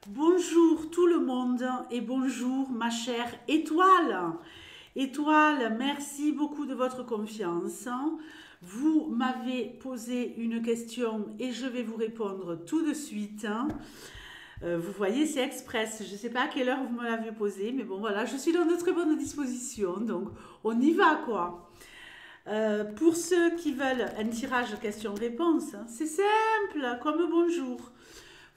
Bonjour tout le monde et bonjour ma chère étoile. Étoile, merci beaucoup de votre confiance. Vous m'avez posé une question et je vais vous répondre tout de suite. Vous voyez, c'est express. Je ne sais pas à quelle heure vous me l'avez posé, mais bon voilà, je suis dans de très bonnes dispositions, donc on y va quoi. Pour ceux qui veulent un tirage question-réponse, c'est simple, comme bonjour.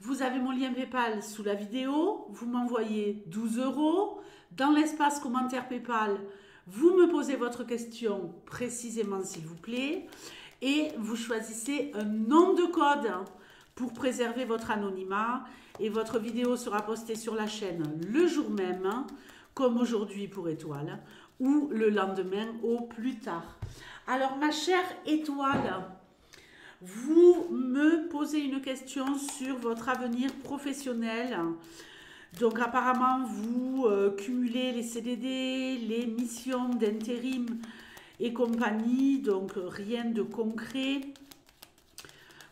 Vous avez mon lien PayPal sous la vidéo, vous m'envoyez 12 euros. Dans l'espace commentaire PayPal, vous me posez votre question précisément s'il vous plaît et vous choisissez un nom de code pour préserver votre anonymat et votre vidéo sera postée sur la chaîne le jour même, comme aujourd'hui pour Étoile, ou le lendemain au plus tard. Alors ma chère Étoile, vous me posez une question sur votre avenir professionnel. Donc apparemment, vous cumulez les CDD, les missions d'intérim et compagnie, donc rien de concret.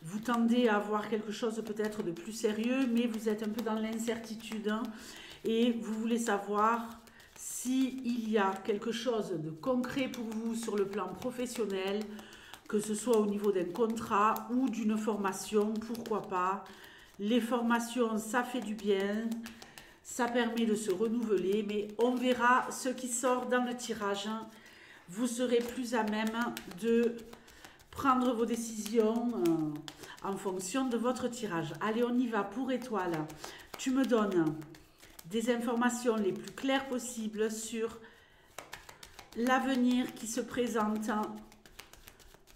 Vous tendez à avoir quelque chose peut-être de plus sérieux, mais vous êtes un peu dans l'incertitude et vous voulez savoir s'il y a quelque chose de concret pour vous sur le plan professionnel, que ce soit au niveau d'un contrat ou d'une formation, pourquoi pas. Les formations, ça fait du bien, ça permet de se renouveler, mais on verra ce qui sort dans le tirage. Vous serez plus à même de prendre vos décisions en fonction de votre tirage. Allez, on y va pour Étoile. Tu me donnes des informations les plus claires possibles sur l'avenir qui se présente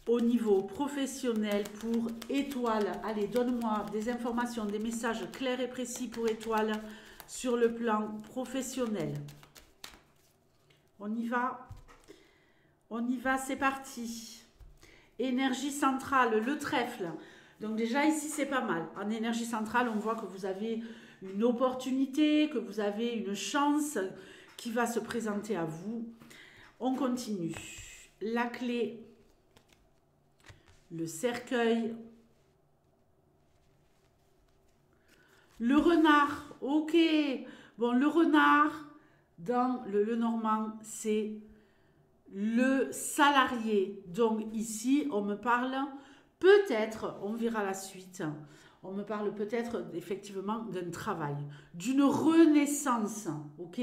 au niveau professionnel pour Étoile. Allez, donne-moi des informations, des messages clairs et précis pour Étoile sur le plan professionnel. On y va. On y va, c'est parti. Énergie centrale, le trèfle. Donc déjà ici, c'est pas mal. En énergie centrale, on voit que vous avez une opportunité, que vous avez une chance qui va se présenter à vous. On continue. La clé, le cercueil, le renard. Ok. Bon, le renard, dans le Lenormand, c'est le salarié. Donc ici, on me parle peut-être, on verra la suite, on me parle peut-être effectivement d'un travail, d'une renaissance, ok?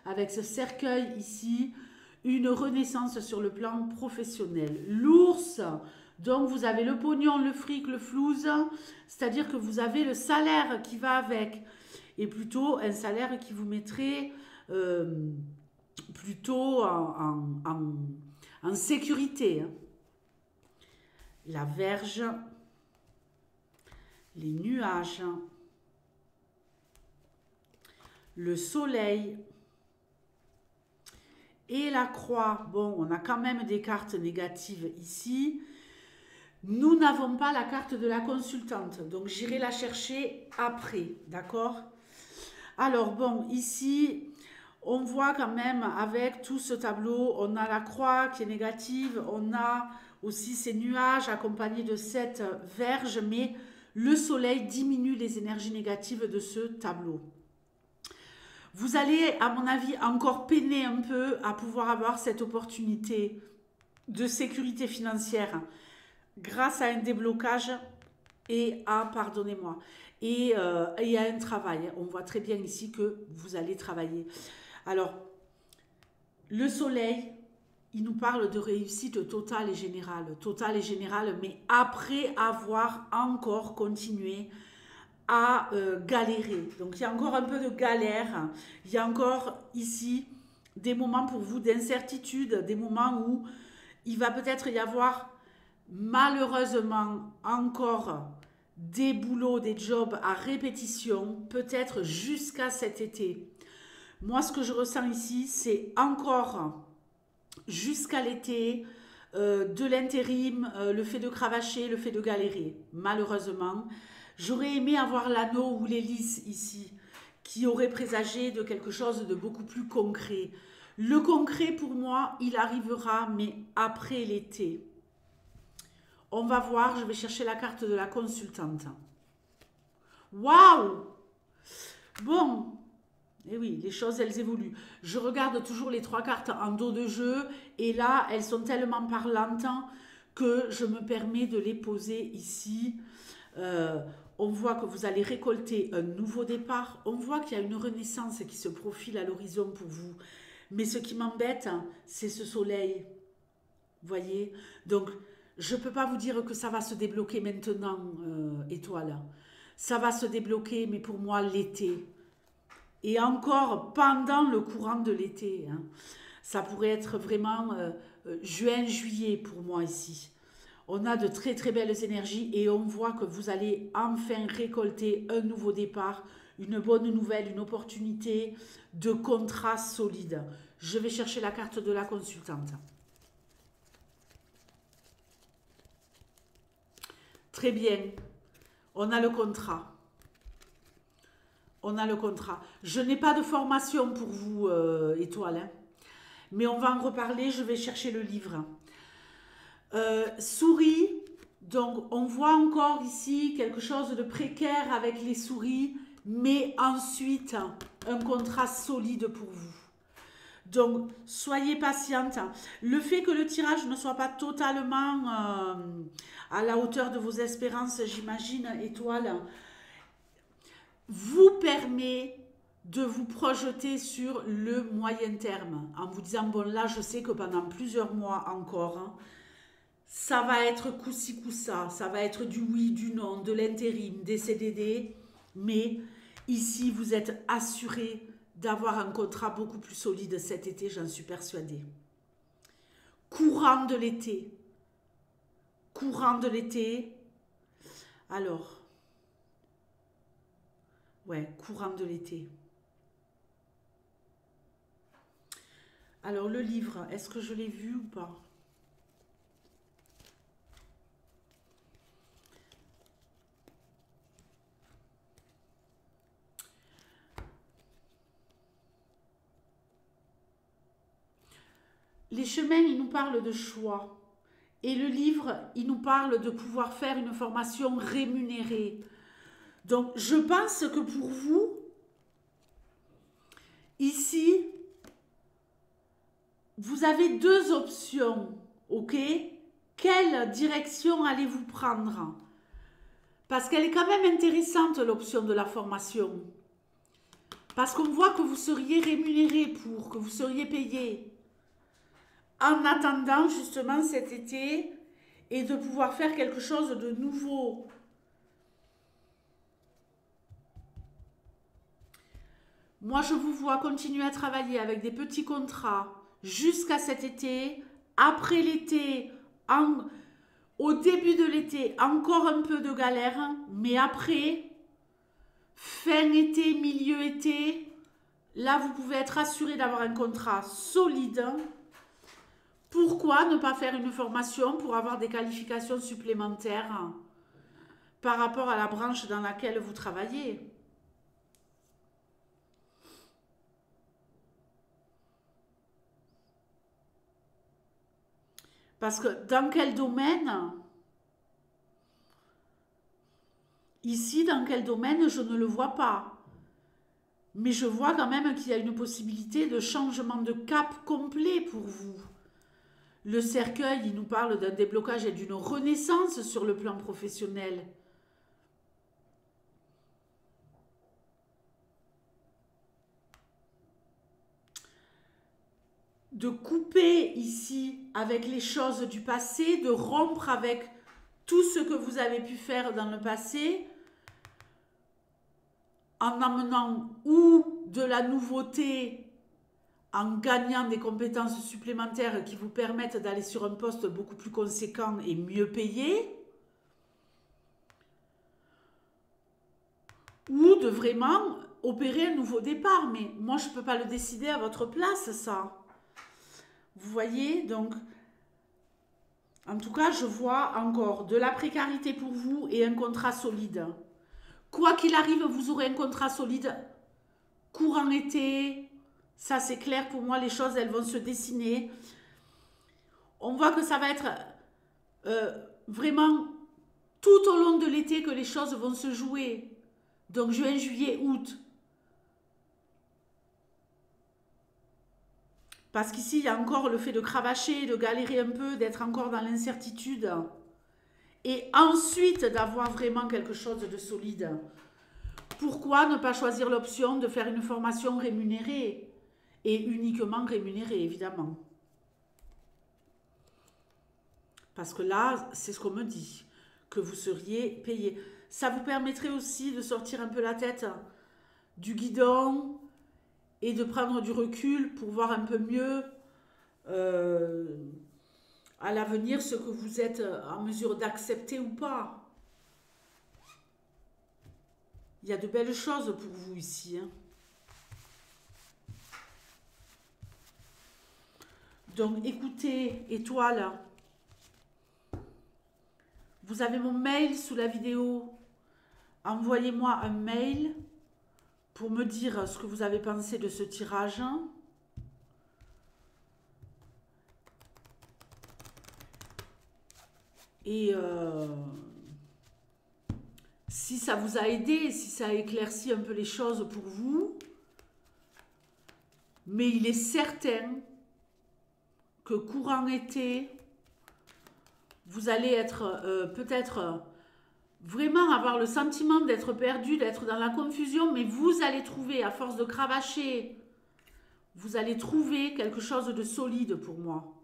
Avec ce cercueil ici, une renaissance sur le plan professionnel. L'ours, donc vous avez le pognon, le fric, le flouze, c'est-à-dire que vous avez le salaire qui va avec, et plutôt un salaire qui vous mettrait plutôt en sécurité. La verge, les nuages, le soleil et la croix. Bon, on a quand même des cartes négatives ici. Nous n'avons pas la carte de la consultante, donc j'irai la chercher après, d'accord? Alors bon, ici, on voit quand même avec tout ce tableau, on a la croix qui est négative, on a aussi ces nuages accompagnés de cette verge, mais le soleil diminue les énergies négatives de ce tableau. Vous allez, à mon avis, encore peiner un peu à pouvoir avoir cette opportunité de sécurité financière grâce à un déblocage et à, pardonnez-moi, et à un travail. On voit très bien ici que vous allez travailler. Alors, le soleil, il nous parle de réussite totale et générale, mais après avoir encore continué à galérer. Donc, il y a encore un peu de galère. Il y a encore ici des moments pour vous d'incertitude, des moments où il va peut-être y avoir malheureusement encore des boulots, des jobs à répétition, peut-être jusqu'à cet été. Moi, ce que je ressens ici, c'est encore jusqu'à l'été, de l'intérim, le fait de cravacher, le fait de galérer. Malheureusement, j'aurais aimé avoir l'anneau ou l'hélice ici, qui aurait présagé de quelque chose de beaucoup plus concret. Le concret, pour moi, il arrivera, mais après l'été. On va voir, je vais chercher la carte de la consultante. Waouh! Bon, et oui, les choses, elles évoluent. Je regarde toujours les 3 cartes en dos de jeu et là, elles sont tellement parlantes que je me permets de les poser ici. Euh, on voit que vous allez récolter un nouveau départ. On voit qu'il y a une renaissance qui se profile à l'horizon pour vous. Mais ce qui m'embête, c'est ce soleil. Vous voyez? Donc, je ne peux pas vous dire que ça va se débloquer maintenant, étoile. Ça va se débloquer, mais pour moi, l'été. Et encore pendant le courant de l'été, hein. Ça pourrait être vraiment juin, juillet pour moi ici. On a de très très belles énergies et on voit que vous allez enfin récolter un nouveau départ, une bonne nouvelle, une opportunité de contrat solide. Je vais chercher la carte de la consultante. Très bien. On a le contrat. On a le contrat. Je n'ai pas de formation pour vous, étoile, hein. Mais on va en reparler. Je vais chercher le livre. Souris. Donc, on voit encore ici quelque chose de précaire avec les souris. Mais ensuite, un contrat solide pour vous. Donc, soyez patiente. Le fait que le tirage ne soit pas totalement à la hauteur de vos espérances, j'imagine, étoile, vous permet de vous projeter sur le moyen terme en vous disant, bon là, je sais que pendant plusieurs mois encore, hein, ça va être coup-ci, coup-ça, ça va être du oui, du non, de l'intérim, des CDD, mais ici, vous êtes assuré d'avoir un contrat beaucoup plus solide cet été, j'en suis persuadée. Courant de l'été. Courant de l'été. Alors, ouais, courant de l'été. Alors, le livre, est-ce que je l'ai vu ou pas? Les chemins, ils nous parlent de choix. Et le livre, il nous parle de pouvoir faire une formation rémunérée. Donc, je pense que pour vous, ici, vous avez deux options, ok? Quelle direction allez-vous prendre? Parce qu'elle est quand même intéressante, l'option de la formation. Parce qu'on voit que vous seriez rémunéré pour, que vous seriez payé. En attendant justement cet été et de pouvoir faire quelque chose de nouveau. Moi, je vous vois continuer à travailler avec des petits contrats jusqu'à cet été. Après l'été, au début de l'été, encore un peu de galère, mais après, fin été, milieu été, là, vous pouvez être assuré d'avoir un contrat solide. Pourquoi ne pas faire une formation pour avoir des qualifications supplémentaires par rapport à la branche dans laquelle vous travaillez? Parce que dans quel domaine, ici, dans quel domaine, je ne le vois pas. Mais je vois quand même qu'il y a une possibilité de changement de cap complet pour vous. Le cercueil, il nous parle d'un déblocage et d'une renaissance sur le plan professionnel. De couper ici avec les choses du passé, de rompre avec tout ce que vous avez pu faire dans le passé, en amenant ou de la nouveauté, en gagnant des compétences supplémentaires qui vous permettent d'aller sur un poste beaucoup plus conséquent et mieux payé, ou de vraiment opérer un nouveau départ. Mais moi, je ne peux pas le décider à votre place, ça. Vous voyez, donc, en tout cas, je vois encore de la précarité pour vous et un contrat solide. Quoi qu'il arrive, vous aurez un contrat solide courant été. Ça, c'est clair pour moi, les choses, elles vont se dessiner. On voit que ça va être vraiment tout au long de l'été que les choses vont se jouer. Donc, juin, juillet, août. Parce qu'ici, il y a encore le fait de cravacher, de galérer un peu, d'être encore dans l'incertitude. Et ensuite, d'avoir vraiment quelque chose de solide. Pourquoi ne pas choisir l'option de faire une formation rémunérée? Et uniquement rémunérée, évidemment. Parce que là, c'est ce qu'on me dit, que vous seriez payé. Ça vous permettrait aussi de sortir un peu la tête du guidon et de prendre du recul pour voir un peu mieux à l'avenir ce que vous êtes en mesure d'accepter ou pas. Il y a de belles choses pour vous ici. Hein. Donc écoutez, étoile, vous avez mon mail sous la vidéo. Envoyez-moi un mail pour me dire ce que vous avez pensé de ce tirage. Et si ça vous a aidé, si ça a éclairci un peu les choses pour vous, mais il est certain que courant été, vous allez être peut-être vraiment avoir le sentiment d'être perdu, d'être dans la confusion, mais vous allez trouver, à force de cravacher, vous allez trouver quelque chose de solide pour moi.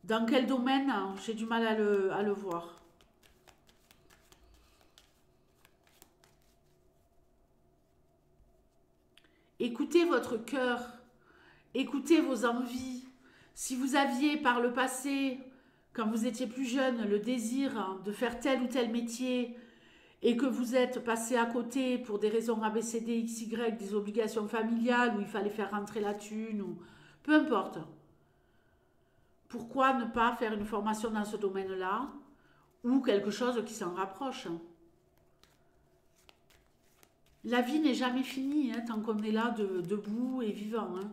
Dans quel domaine? J'ai du mal à le voir. Écoutez votre cœur, écoutez vos envies. Si vous aviez par le passé, quand vous étiez plus jeune, le désir de faire tel ou tel métier et que vous êtes passé à côté pour des raisons ABCD, XY, des obligations familiales où il fallait faire rentrer la thune, ou peu importe. Pourquoi ne pas faire une formation dans ce domaine-là ou quelque chose qui s'en rapproche? La vie n'est jamais finie hein, tant qu'on est là debout et vivant. Hein.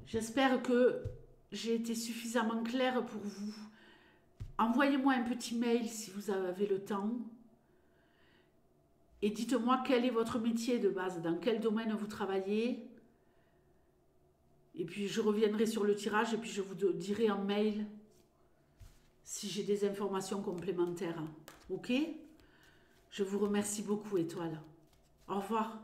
J'espère que j'ai été suffisamment claire pour vous. Envoyez-moi un petit mail si vous avez le temps. Et dites-moi quel est votre métier de base, dans quel domaine vous travaillez. Et puis je reviendrai sur le tirage et puis je vous dirai en mail si j'ai des informations complémentaires. Ok ? Je vous remercie beaucoup, Étoile. Au revoir.